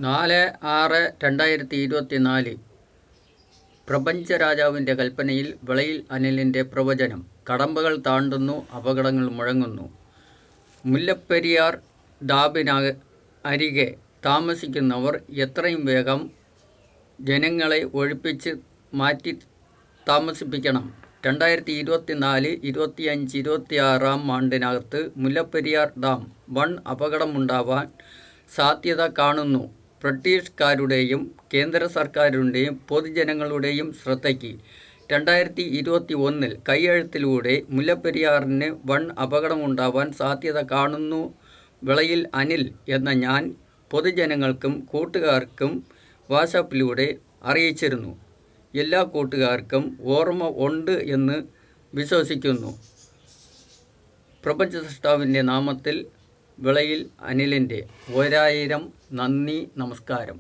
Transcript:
4/6/2024 പ്രപഞ്ചരാജാവിൻ്റെ കൽപ്പനയിൽ വിളയിൽ അനിലിൻ്റെ പ്രവചനം. കടമ്പകൾ താണ്ടുന്നു, അപകടങ്ങൾ മുഴങ്ങുന്നു. മുല്ലപ്പെരിയാർ അരികെ താമസിക്കുന്നവർ എത്രയും വേഗം ജനങ്ങളെ ഒഴിപ്പിച്ച് മാറ്റി താമസിപ്പിക്കണം. 2024, 25, 26 ആണ്ടിനകത്ത് മുല്ലപ്പെരിയാർ ഡാം വൻ അപകടമുണ്ടാവാൻ സാധ്യത കാണുന്നു. ബ്രിട്ടീഷുകാരുടെയും കേന്ദ്ര സർക്കാരിൻ്റെയും പൊതുജനങ്ങളുടെയും ശ്രദ്ധയ്ക്ക് 2021 കൈയെഴുത്തിലൂടെ മുല്ലപ്പെരിയാറിന് വൻ അപകടമുണ്ടാവാൻ സാധ്യത കാണുന്നു. വിളയിൽ അനിൽ എന്ന ഞാൻ പൊതുജനങ്ങൾക്കും കൂട്ടുകാർക്കും വാട്സാപ്പിലൂടെ അറിയിച്ചിരുന്നു. എല്ലാ കൂട്ടുകാർക്കും ഓർമ്മ ഉണ്ട് എന്ന് വിശ്വസിക്കുന്നു. പ്രപഞ്ചസൃഷ്ടാവിൻ്റെ നാമത്തിൽ വിളയിൽ അനിലിൻ്റെ 1000 നന്ദി, നമസ്കാരം.